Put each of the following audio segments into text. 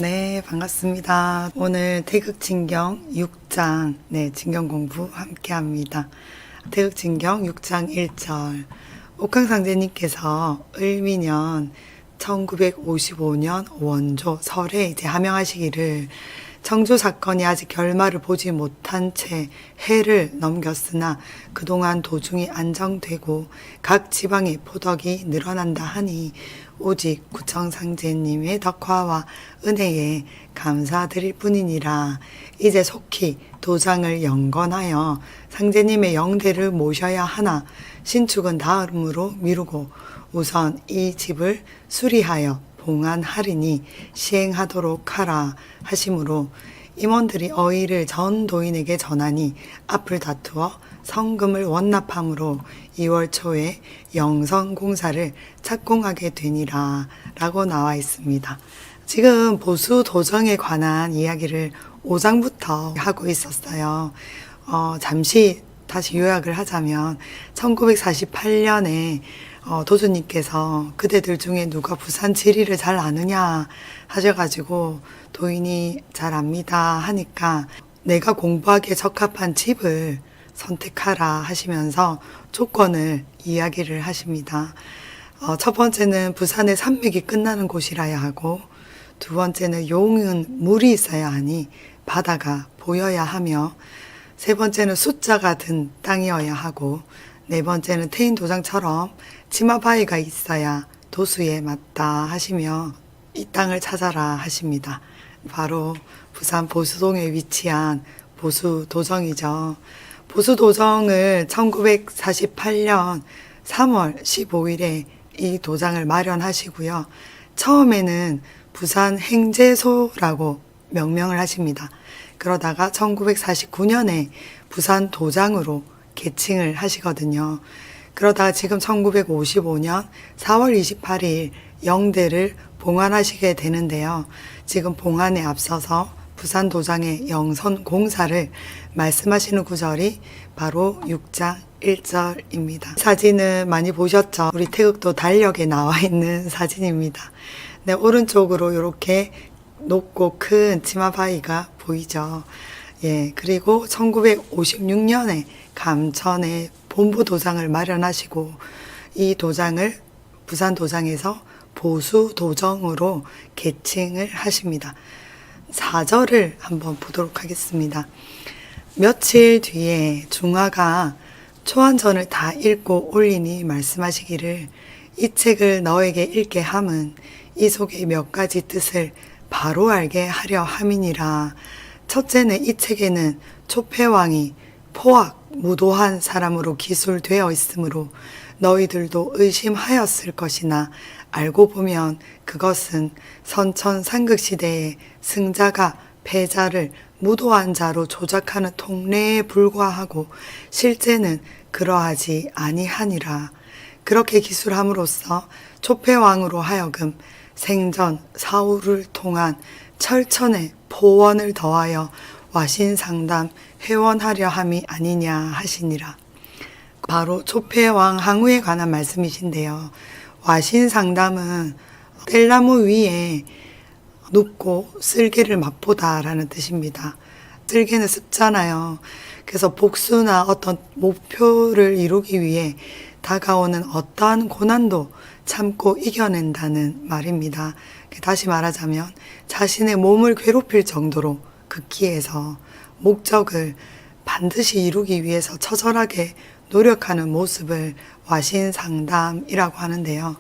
네, 반갑습니다. 오늘 태극진경 6장, 진경 공부 함께 합니다. 태극진경 6장 1절. 옥황상제님께서 을미년 1955년 원조 설에 하명하시기를 청조 사건이 아직 결말을 보지 못한 채 해를 넘겼으나 그동안 도중이 안정되고 각 지방의 포덕이 늘어난다 하니 오직 구청상제님의 덕화와 은혜에 감사드릴 뿐이니라. 이제 속히 도장을 영건하여 상제님의 영대를 모셔야 하나 신축은 다음으로 미루고 우선 이 집을 수리하여 봉안하리니 시행하도록 하라 하시므로 임원들이 어의를 전 도인에게 전하니 앞을 다투어 성금을 원납함으로 2월 초에 영성공사를 착공하게 되니라 라고 나와 있습니다. 지금 보수 도정에 관한 이야기를 5장부터 하고 있었어요. 잠시 다시 요약을 하자면 1948년에 도주님께서 그대들 중에 누가 부산 지리를 잘 아느냐 하셔가지고 도인이 잘 압니다 하니까 내가 공부하기에 적합한 집을 선택하라 하시면서 조건을 이야기를 하십니다. 첫 번째는 부산의 산맥이 끝나는 곳이라야 하고, 두 번째는 용은 물이 있어야 하니 바다가 보여야 하며, 세 번째는 숫자가 든 땅이어야 하고, 네 번째는 태인 도장처럼 치마바위가 있어야 도수에 맞다 하시며 이 땅을 찾아라 하십니다. 바로 부산 보수동에 위치한 보수도정이죠. 보수도정을 1948년 3월 15일에 이 도장을 마련하시고요. 처음에는 부산 행제소라고 명명을 하십니다. 그러다가 1949년에 부산 도장으로 개칭을 하시거든요. 그러다가 지금 1955년 4월 28일 영대를 봉안하시게 되는데요. 지금 봉안에 앞서서 부산 도장의 영선 공사를 말씀하시는 구절이 바로 6장 1절입니다. 사진은 많이 보셨죠? 우리 태극도 달력에 나와 있는 사진입니다. 네, 오른쪽으로 이렇게 높고 큰 치마바위가 보이죠. 예, 그리고 1956년에 감천에 본부 도장을 마련하시고 이 도장을 부산 도장에서 보수 도정으로 개칭을 하십니다. 4절을 한번 보도록 하겠습니다. 며칠 뒤에 중화가 초안전을 다 읽고 올리니 말씀하시기를 이 책을 너에게 읽게 함은 이 속의 몇 가지 뜻을 바로 알게 하려 함이니라. 첫째는 이 책에는 초패왕이 포악 무도한 사람으로 기술되어 있으므로 너희들도 의심하였을 것이나 알고 보면 그것은 선천 삼국시대에 승자가 패자를 무도한 자로 조작하는 통례에 불과하고 실제는 그러하지 아니하니라. 그렇게 기술함으로써 초패왕으로 하여금 생전 사후를 통한 철천의 포원을 더하여 와신상담 회원하려 함이 아니냐 하시니라. 바로 초패왕 항우에 관한 말씀이신데요. 와신상담은 뗄나무 위에 눕고 쓸개를 맛보다라는 뜻입니다. 쓸개는 습잖아요. 그래서 복수나 어떤 목표를 이루기 위해 다가오는 어떠한 고난도 참고 이겨낸다는 말입니다. 다시 말하자면 자신의 몸을 괴롭힐 정도로 극기해서 목적을 반드시 이루기 위해서 처절하게 노력하는 모습을 와신상담이라고 하는데요.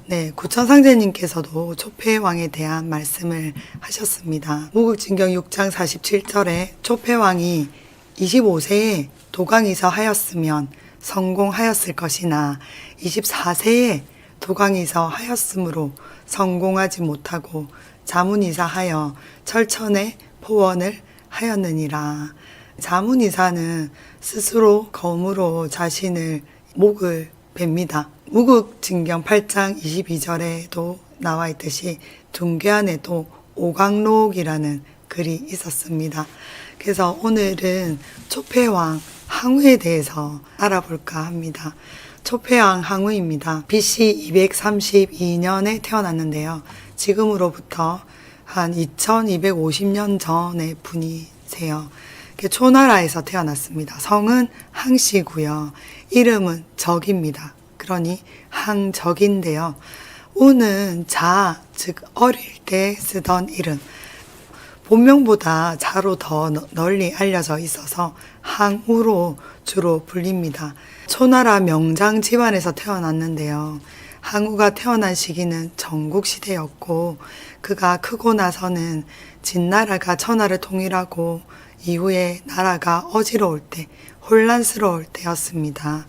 네, 구천상제님께서도 초패왕에 대한 말씀을 하셨습니다. 무국진경 6장 47절에 초패왕이 25세에 도강이서 하였으면 성공하였을 것이나 24세에 도강이서 하였으므로 성공하지 못하고 자문이사하여 철천에 포원을 하였느니라. 자문이사는 스스로 검으로 자신을 목을 뱁니다. 무국진경 8장 22절에도 나와 있듯이 둥괴안에도 오강록이라는 글이 있었습니다. 그래서 오늘은 초패왕 항우에 대해서 알아볼까 합니다. 초패왕 항우입니다. BC 232년에 태어났는데요. 지금으로부터 한 2250년 전의 분이세요. 초나라에서 태어났습니다. 성은 항씨고요. 이름은 적입니다. 그러니 항적인데요. 우는 자, 즉 어릴 때 쓰던 이름. 본명보다 자로 더 널리 알려져 있어서 항우로 주로 불립니다. 초나라 명장 집안에서 태어났는데요. 항우가 태어난 시기는 전국시대였고 그가 크고 나서는 진나라가 천하를 통일하고 이후에 나라가 어지러울 때, 혼란스러울 때였습니다.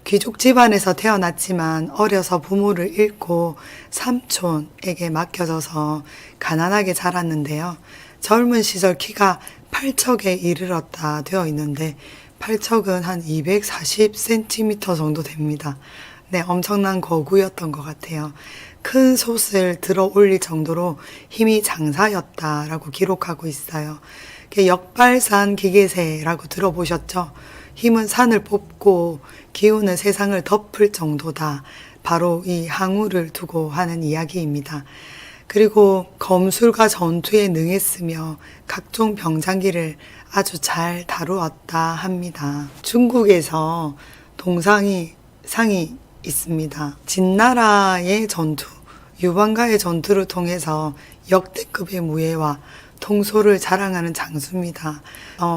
귀족 집안에서 태어났지만 어려서 부모를 잃고 삼촌에게 맡겨져서 가난하게 자랐는데요. 젊은 시절 키가 8척에 이르렀다 되어 있는데 8척은 한 240cm 정도 됩니다. 네, 엄청난 거구였던 것 같아요. 큰 솥을 들어 올릴 정도로 힘이 장사였다라고 기록하고 있어요. 역발산 기계세라고 들어보셨죠? 힘은 산을 뽑고 기운은 세상을 덮을 정도다. 바로 이 항우를 두고 하는 이야기입니다. 그리고 검술과 전투에 능했으며 각종 병장기를 아주 잘 다루었다 합니다. 중국에서 동상이 상이 있습니다. 진나라의 전투, 유방가의 전투를 통해서 역대급의 무예와 통솔을 자랑하는 장수입니다.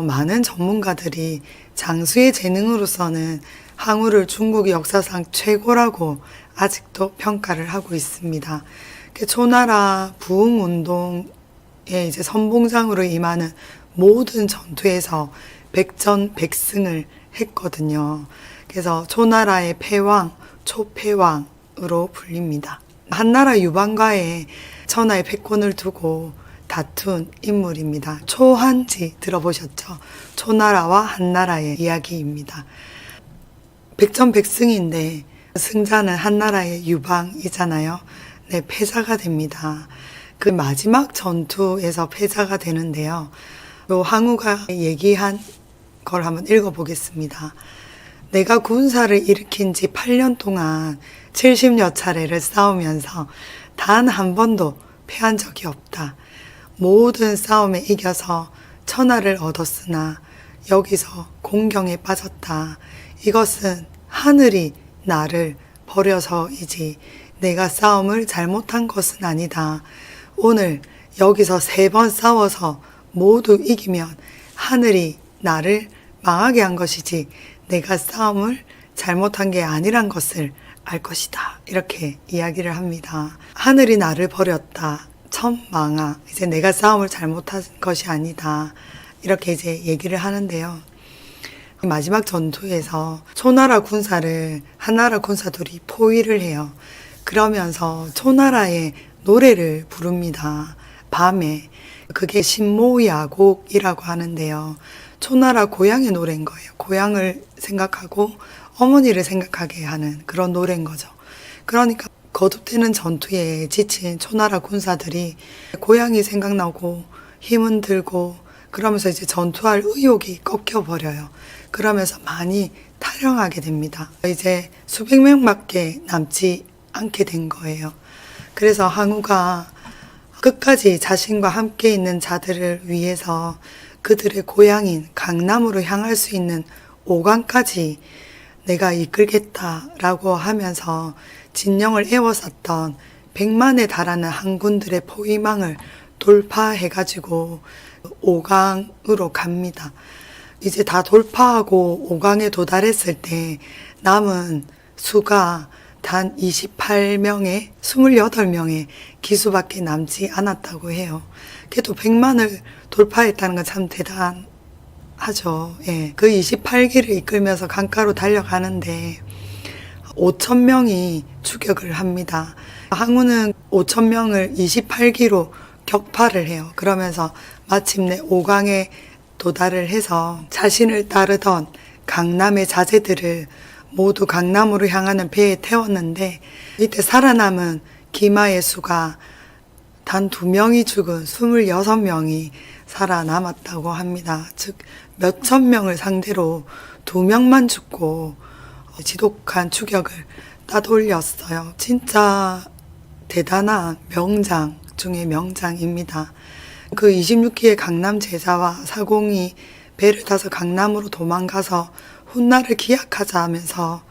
많은 전문가들이 장수의 재능으로서는 항우를 중국 역사상 최고라고 아직도 평가를 하고 있습니다. 초나라 부흥운동에 이제 선봉장으로 임하는 모든 전투에서 백전백승을 했거든요. 그래서 초나라의 패왕, 초패왕으로 불립니다. 한나라 유방과에 천하의 패권을 두고 다툰 인물입니다. 초한지 들어보셨죠? 초나라와 한나라의 이야기입니다. 백전백승인데 승자는 한나라의 유방이잖아요. 네, 패자가 됩니다. 그 마지막 전투에서 패자가 되는데요. 요 항우가 얘기한 걸 한번 읽어보겠습니다. 내가 군사를 일으킨 지 8년 동안 70여 차례를 싸우면서 단 한 번도 패한 적이 없다. 모든 싸움에 이겨서 천하를 얻었으나 여기서 공경에 빠졌다. 이것은 하늘이 나를 버려서이지 내가 싸움을 잘못한 것은 아니다. 오늘 여기서 3번 싸워서 모두 이기면 하늘이 나를 망하게 한 것이지 내가 싸움을 잘못한 게 아니란 것을 알 것이다. 이렇게 이야기를 합니다. 하늘이 나를 버렸다. 천망아. 이제 내가 싸움을 잘못한 것이 아니다. 이렇게 이제 얘기를 하는데요. 마지막 전투에서 초나라 군사를 한나라 군사들이 포위를 해요. 그러면서 초나라의 노래를 부릅니다. 밤에. 그게 신모야곡이라고 하는데요. 초나라 고향의 노래인 거예요. 고향을 생각하고 어머니를 생각하게 하는 그런 노래인 거죠. 그러니까 거듭되는 전투에 지친 초나라 군사들이 고향이 생각나고 힘은 들고 그러면서 이제 전투할 의욕이 꺾여버려요. 그러면서 많이 탈영하게 됩니다. 이제 수백 명밖에 남지 않게 된 거예요. 그래서 항우가 끝까지 자신과 함께 있는 자들을 위해서 그들의 고향인 강남으로 향할 수 있는 오강까지 내가 이끌겠다라고 하면서 진영을 에워쌌던 100만에 달하는 항군들의 포위망을 돌파해가지고 오강으로 갑니다. 이제 다 돌파하고 오강에 도달했을 때 남은 수가 단 28명에 28명의 기수밖에 남지 않았다고 해요. 그래도 100만을 돌파했다는 건 참 대단하죠. 예. 그 28기를 이끌면서 강가로 달려가는데 5,000명이 추격을 합니다. 항우는 5,000명을 28기로 격파를 해요. 그러면서 마침내 오강에 도달을 해서 자신을 따르던 강남의 자제들을 모두 강남으로 향하는 배에 태웠는데 이때 살아남은 기마의 수가 단 2명이 죽은 26명이 살아남았다고 합니다. 즉 몇천 명을 상대로 2명만 죽고 지독한 추격을 따돌렸어요. 진짜 대단한 명장 명작 중의 명장입니다. 그 26기의 강남 제자와 사공이 배를 타서 강남으로 도망가서 훗날을 기약하자 하면서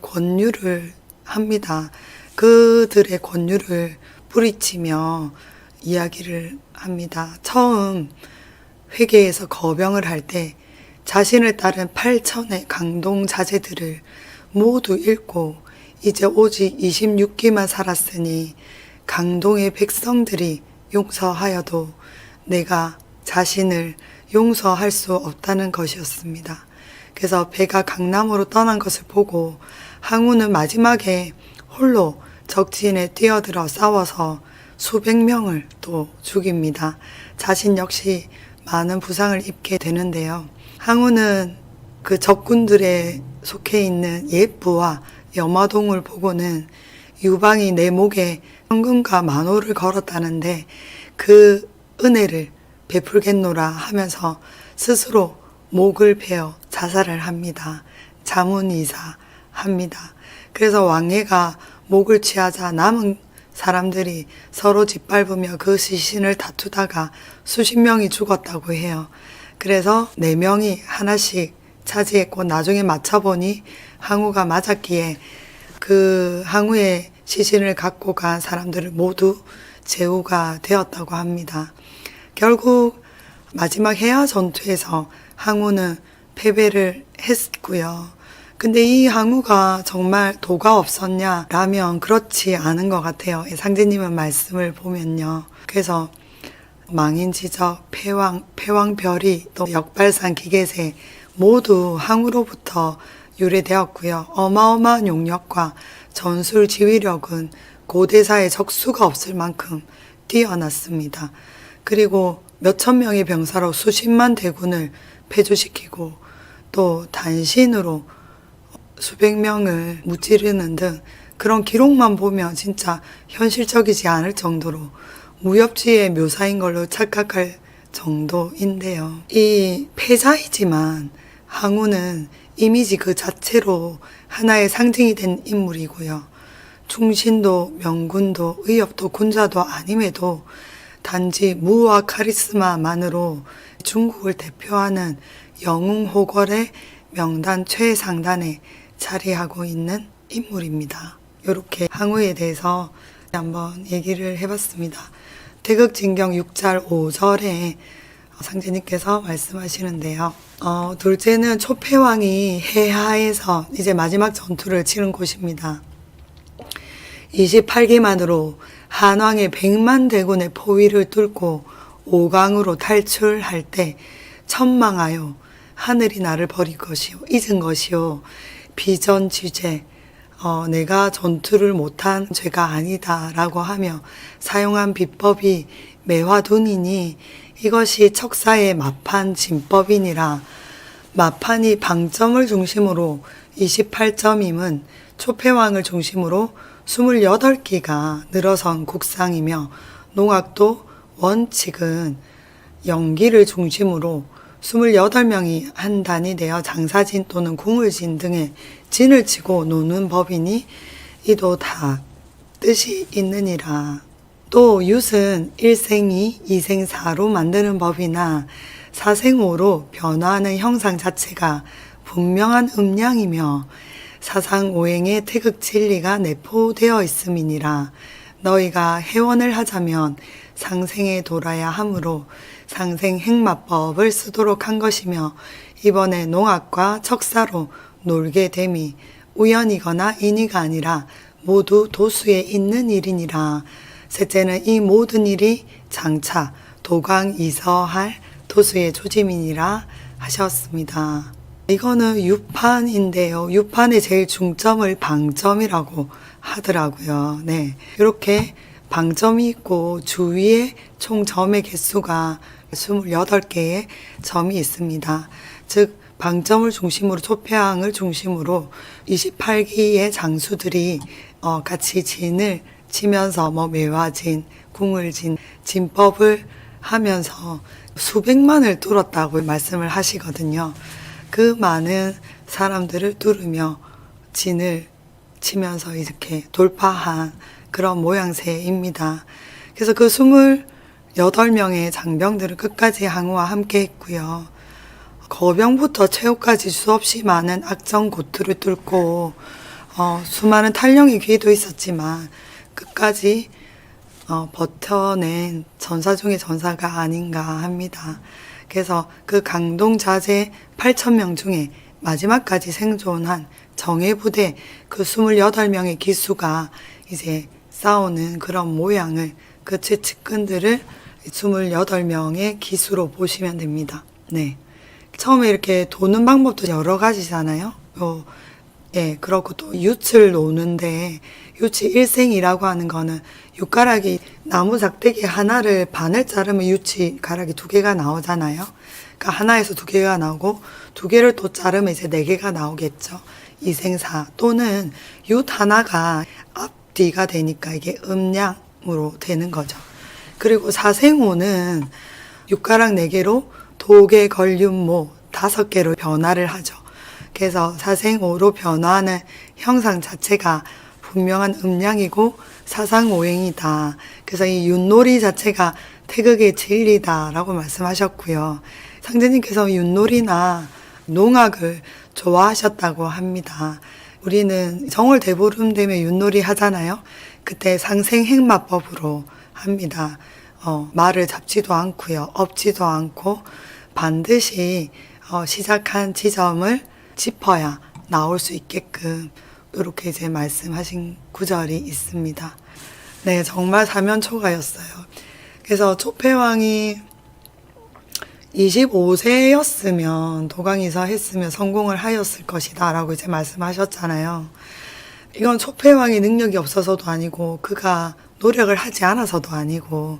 권유를 합니다. 그들의 권유를 부리치며 이야기를 합니다. 처음 회계에서 거병을 할 때 자신을 따른 8천의 강동 자제들을 모두 잃고 이제 오직 26기만 살았으니 강동의 백성들이 용서하여도 내가 자신을 용서할 수 없다는 것이었습니다. 그래서 배가 강남으로 떠난 것을 보고 항우는 마지막에 홀로 적진에 뛰어들어 싸워서 수백 명을 또 죽입니다. 자신 역시 많은 부상을 입게 되는데요. 항우는 그 적군들에 속해 있는 예부와 염화동을 보고는 유방이 내 목에 현금과 만호를 걸었다는데 그 은혜를 베풀겠노라 하면서 스스로 목을 베어 자살을 합니다. 자문이사합니다. 그래서 왕예가 목을 취하자 남은 사람들이 서로 짓밟으며 그 시신을 다투다가 수십 명이 죽었다고 해요. 그래서 4명이 하나씩 차지했고 나중에 맞춰보니 항우가 맞았기에 그 항우의 시신을 갖고 간 사람들을 모두 제후가 되었다고 합니다. 결국 마지막 해야 전투에서 항우는 패배를 했고요. 근데 이 항우가 정말 도가 없었냐라면 그렇지 않은 것 같아요. 상제님의 말씀을 보면요. 그래서 망인지적, 패왕별이 또 역발산 기계세 모두 항우로부터 유래되었고요. 어마어마한 용력과 전술 지휘력은 고대사에 적수가 없을 만큼 뛰어났습니다. 그리고 몇천 명의 병사로 수십만 대군을 패주시키고 또 단신으로 수백 명을 무찌르는 등 그런 기록만 보면 진짜 현실적이지 않을 정도로 무협지의 묘사인 걸로 착각할 정도인데요. 이 패자이지만 항우는 이미지 그 자체로 하나의 상징이 된 인물이고요. 충신도 명군도 의협도 군자도 아님에도 단지 무와 카리스마만으로 중국을 대표하는 영웅호걸의 명단 최상단에 자리하고 있는 인물입니다. 이렇게 항우에 대해서 한번 얘기를 해봤습니다. 태극진경 6절 5절에 상제님께서 말씀하시는데요. 둘째는 초패왕이 해하에서 이제 마지막 전투를 치른 곳입니다. 28기만으로 한왕의 100만 대군의 포위를 뚫고 5강으로 탈출할 때 천망하여 하늘이 나를 버릴 것이요 잊은 것이요 비전취죄 내가 전투를 못한 죄가 아니다 라고 하며 사용한 비법이 매화둔이니 이것이 척사의 마판 진법이니라. 마판이 방점을 중심으로 28점임은 초패왕을 중심으로 28기가 늘어선 국상이며 농악도 원칙은 영기를 중심으로 28명이 한 단이 되어 장사진 또는 궁을진 등의 진을 치고 노는 법이니 이도 다 뜻이 있느니라. 또 윷은 1생이 2생4로 만드는 법이나 4생5로 변화하는 형상 자체가 분명한 음량이며 사상오행의 태극 진리가 내포되어 있음이니라. 너희가 해원을 하자면 상생에 돌아야 하므로 상생 행마법을 쓰도록 한 것이며 이번에 농악과 척사로 놀게 됨이 우연이거나 인의가 아니라 모두 도수에 있는 일이니라. 셋째는 이 모든 일이 장차 도광이서할 도수의 조짐이니라 하셨습니다. 이거는 유판인데요. 유판의 제일 중점을 방점이라고 하더라고요. 네, 이렇게 방점이 있고 주위에 총 점의 개수가 28개의 점이 있습니다. 즉 방점을 중심으로 초패왕을 중심으로 28기의 장수들이 같이 진을 치면서 매화진, 궁을진, 진법을 하면서 수백만을 뚫었다고 말씀을 하시거든요. 그 많은 사람들을 뚫으며 진을 치면서 이렇게 돌파한 그런 모양새입니다. 그래서 그 28명의 장병들은 끝까지 항우와 함께 했고요. 거병부터 최후까지 수없이 많은 악정고투를 뚫고 수많은 탈령의 기회도 있었지만 끝까지 버텨낸 전사 중의 전사가 아닌가 합니다. 그래서 그 강동자제 8,000명 중에 마지막까지 생존한 정예부대 그 28명의 기수가 이제 싸우는 그런 모양을, 그 최측근들을 28명의 기수로 보시면 됩니다. 네. 처음에 이렇게 도는 방법도 여러 가지잖아요. 예, 그렇고 또 윷을 놓는데, 윷이 일생이라고 하는 거는 윷가락이 나무 작대기 하나를 반을 자르면 윷이 가락이 2개가 나오잖아요. 그러니까 하나에서 2개가 나오고 2개를 또 자르면 이제 4개가 나오겠죠. 이생사 또는 윷 하나가 앞뒤가 되니까 이게 음양으로 되는 거죠. 그리고 사생오는 윷가락 4개로 도계, 걸륜모 5개로 변화를 하죠. 그래서 사생오로 변화하는 형상 자체가 분명한 음양이고 사상오행이다. 그래서 이 윷놀이 자체가 태극의 진리다라고 말씀하셨고요. 상제님께서 윷놀이나 농악을 좋아하셨다고 합니다. 우리는 정월 대보름 되면 윷놀이 하잖아요. 그때 상생행마법으로 합니다. 말을 잡지도 않고요. 엎지도 않고 반드시 시작한 지점을 짚어야 나올 수 있게끔 이렇게 이제 말씀하신 구절이 있습니다. 네, 정말 사면초가였어요. 그래서 초패왕이 25세였으면 도강이서 했으면 성공을 하였을 것이다 라고 이제 말씀하셨잖아요. 이건 초패왕이 능력이 없어서도 아니고 그가 노력을 하지 않아서도 아니고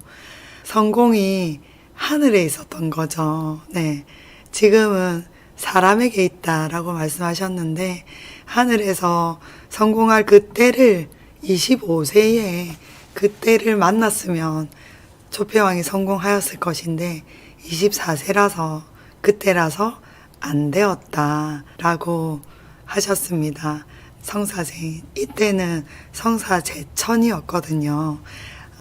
성공이 하늘에 있었던 거죠. 네, 지금은 사람에게 있다라고 말씀하셨는데 하늘에서 성공할 그 때를 25세에 그 때를 만났으면 초패왕이 성공하였을 것인데 24세라서 그때라서 안 되었다라고 하셨습니다. 성사제인 이때는 성사제천이었거든요.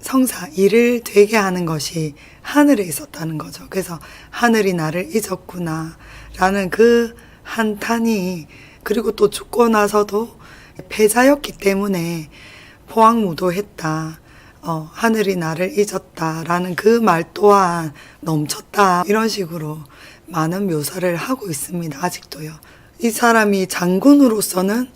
성사 일을 되게 하는 것이 하늘에 있었다는 거죠. 그래서 하늘이 나를 잊었구나 라는 그 한탄이, 그리고 또 죽고 나서도 패자였기 때문에 포항무도했다. 하늘이 나를 잊었다라는 그 말 또한 넘쳤다. 이런 식으로 많은 묘사를 하고 있습니다. 아직도요. 이 사람이 장군으로서는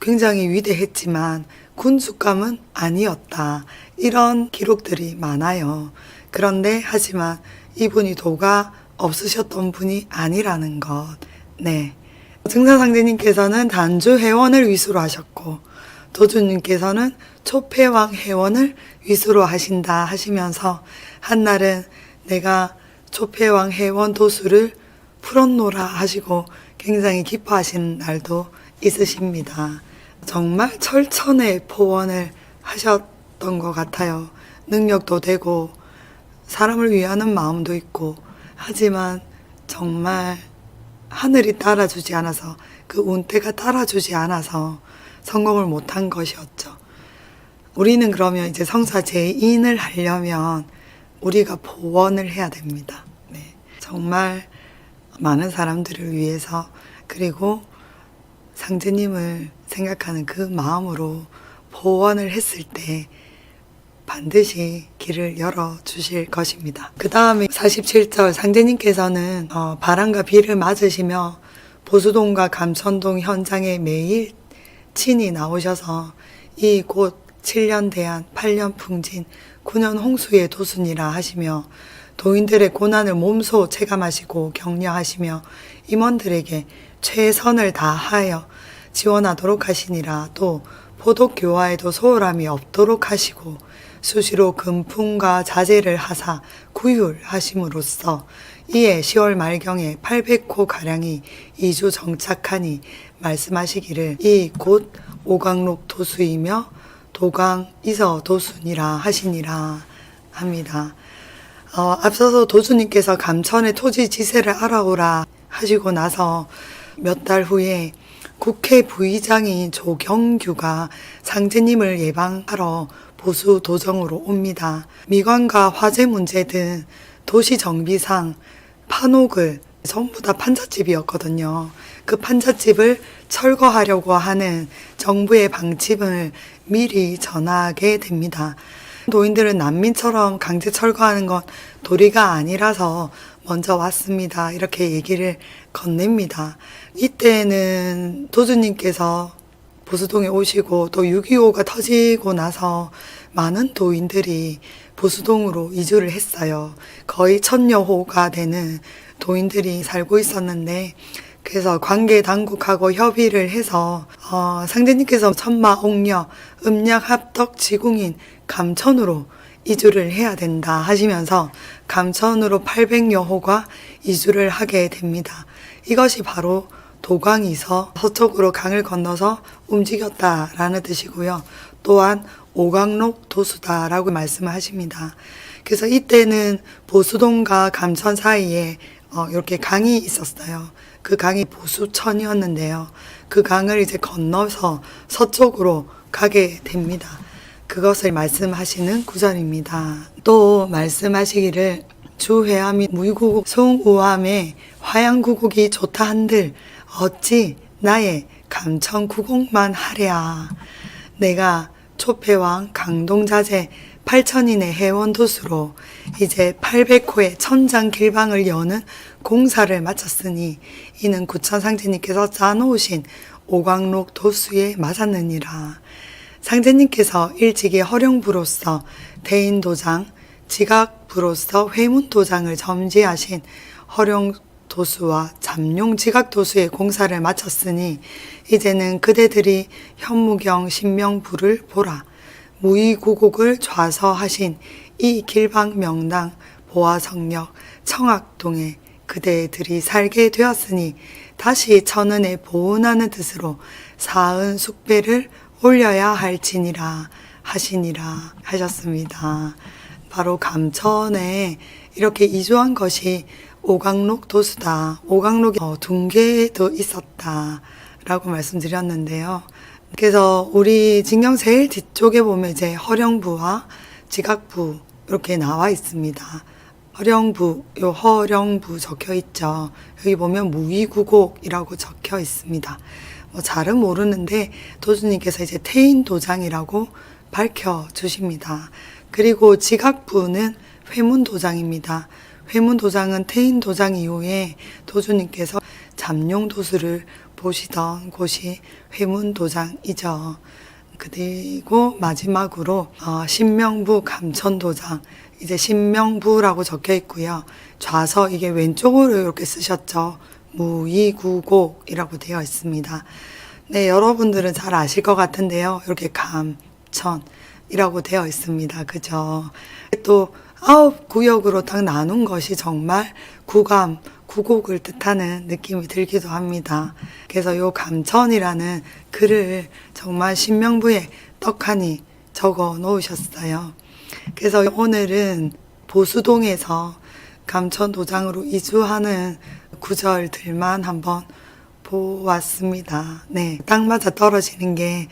굉장히 위대했지만 군수감은 아니었다. 이런 기록들이 많아요. 그런데 하지만 이분이 도가 없으셨던 분이 아니라는 것. 네. 증산상제님께서는 단주 회원을 위수로 하셨고 도주님께서는 초패왕 회원을 위수로 하신다 하시면서 한날은 내가 초패왕 회원 도수를 풀었노라 하시고 굉장히 기뻐하시는 날도 있으십니다. 정말 철천의 포원을 하셨던 것 같아요. 능력도 되고 사람을 위하는 마음도 있고, 하지만 정말 하늘이 따라주지 않아서, 그 운때가 따라주지 않아서 성공을 못한 것이었죠. 우리는 그러면 이제 성사 제인을 하려면 우리가 포원을 해야 됩니다. 네. 정말 많은 사람들을 위해서, 그리고 상제님을 생각하는 그 마음으로 포원을 했을 때 반드시 길을 열어주실 것입니다. 그 다음에 47절 상제님께서는 바람과 비를 맞으시며 보수동과 감천동 현장에 매일 친히 나오셔서 이 곧 7년 대한 8년 풍진 9년 홍수의 도순이라 하시며 도인들의 고난을 몸소 체감하시고 격려하시며 임원들에게 최선을 다하여 지원하도록 하시니라. 또 포독교화에도 소홀함이 없도록 하시고 수시로 금품과 자제를 하사 구휼하심으로써 이에 10월 말경에 800호 가량이 2주 정착하니 말씀하시기를 이 곧 오강록 도수이며 도강 이서 도순이라 하시니라 합니다. 앞서서 도수님께서 감천의 토지 지세를 알아오라 하시고 나서 몇 달 후에 국회 부의장인 조경규가 상제님을 예방하러 보수 도정으로 옵니다. 미관과 화재 문제 등 도시 정비상 판옥을 전부 다 판잣집이었거든요. 그 판잣집을 철거하려고 하는 정부의 방침을 미리 전하게 됩니다. 노인들은 난민처럼 강제 철거하는 건 도리가 아니라서 먼저 왔습니다. 이렇게 얘기를 건넵니다. 이때는 도주님께서 보수동에 오시고 또 6.25가 터지고 나서 많은 도인들이 보수동으로 이주를 했어요. 거의 1000여 호가 되는 도인들이 살고 있었는데, 그래서 관계 당국하고 협의를 해서 상제님께서 천마, 옥녀, 음약, 합덕, 지궁인, 감천으로 이주를 해야 된다 하시면서 감천으로 800여 호가 이주를 하게 됩니다. 이것이 바로 도강에서 서쪽으로 강을 건너서 움직였다라는 뜻이고요. 또한 오강록 도수다라고 말씀을 하십니다. 그래서 이때는 보수동과 감천 사이에 이렇게 강이 있었어요. 그 강이 보수천이었는데요. 그 강을 이제 건너서 서쪽으로 가게 됩니다. 그것을 말씀하시는 구절입니다. 또 말씀하시기를 주회암이 무이구국 송우암에 화양구국이 좋다 한들 어찌 나의 감천구국만 하랴. 내가 초패왕 강동자재 8천인의 해원도수로 이제 800호의 천장길방을 여는 공사를 마쳤으니 이는 구천상제님께서 짜놓으신 오광록 도수에 맞았느니라. 상제님께서 일찍이 허령부로서 대인도장, 지각부로서 회문도장을 점지하신 허령도수와 잠룡지각도수의 공사를 마쳤으니 이제는 그대들이 현무경 신명부를 보라. 무의구국을 좌서하신 이 길방명당 보화성역 청학동에 그대들이 살게 되었으니 다시 천은에 보은하는 뜻으로 사은 숙배를 올려야 할지니라 하시니라 하셨습니다. 바로 감천에 이렇게 이주한 것이 오강록 도수다. 오강록이 둥계도 있었다 라고 말씀드렸는데요. 그래서 우리 진경 제일 뒤쪽에 보면 이제 허령부와 지각부 이렇게 나와 있습니다. 허령부, 요 허령부 적혀 있죠. 여기 보면 무의구곡이라고 적혀 있습니다. 잘은 모르는데 도주님께서 이제 태인도장이라고 밝혀 주십니다. 그리고 지각부는 회문도장입니다. 회문도장은 태인도장 이후에 도주님께서 잠룡도수를 보시던 곳이 회문도장이죠. 그리고 마지막으로 신명부 감천도장, 이제 신명부라고 적혀 있고요. 좌서 이게 왼쪽으로 이렇게 쓰셨죠. 무의구곡이라고 되어 있습니다. 네, 여러분들은 잘 아실 것 같은데요. 이렇게 감천이라고 되어 있습니다. 그죠? 또 9구역으로 딱 나눈 것이 정말 구감, 구곡을 뜻하는 느낌이 들기도 합니다. 그래서 요 감천이라는 글을 정말 신명부에 떡하니 적어 놓으셨어요. 그래서 오늘은 보수동에서 감천도장으로 이주하는 구절들만 한번 보았습니다. 네, 딱 맞아 떨어지는 게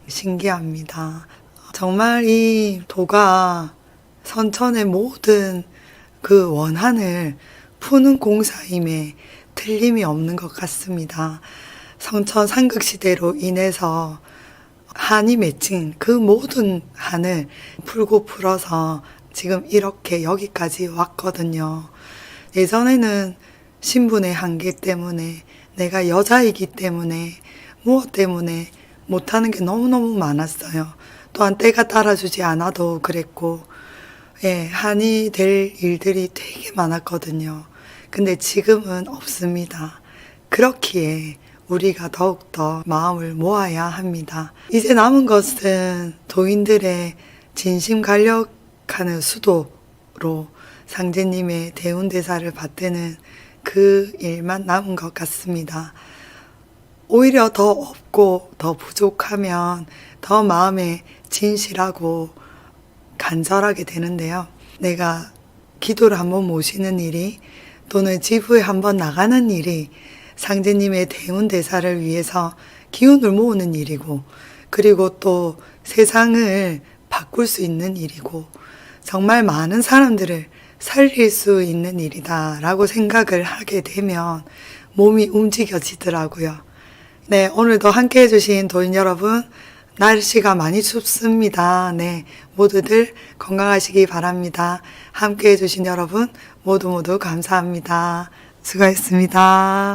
신기합니다. 정말 이 도가 선천의 모든 그 원한을 푸는 공사임에 틀림이 없는 것 같습니다. 선천 상극시대로 인해서 한이 맺힌 그 모든 한을 풀고 풀어서 지금 이렇게 여기까지 왔거든요. 예전에는 신분의 한계 때문에 내가 여자이기 때문에 무엇 때문에 못하는 게 너무너무 많았어요. 또한 때가 따라주지 않아도 그랬고 한이 될 일들이 되게 많았거든요. 근데 지금은 없습니다. 그렇기에 우리가 더욱더 마음을 모아야 합니다. 이제 남은 것은 도인들의 진심 간력하는 수도로 상제님의 대운대사를 받드는 그 일만 남은 것 같습니다. 오히려 더 없고 더 부족하면 더 마음에 진실하고 간절하게 되는데요. 내가 기도를 한번 모시는 일이 또는 지부에 한번 나가는 일이 상제님의 대운대사를 위해서 기운을 모으는 일이고, 그리고 또 세상을 바꿀 수 있는 일이고 정말 많은 사람들을 살릴 수 있는 일이다라고 생각을 하게 되면 몸이 움직여지더라고요. 네, 오늘도 함께 해주신 도인 여러분, 날씨가 많이 춥습니다. 네, 모두들 건강하시기 바랍니다. 함께 해주신 여러분 모두 감사합니다. 수고했습니다.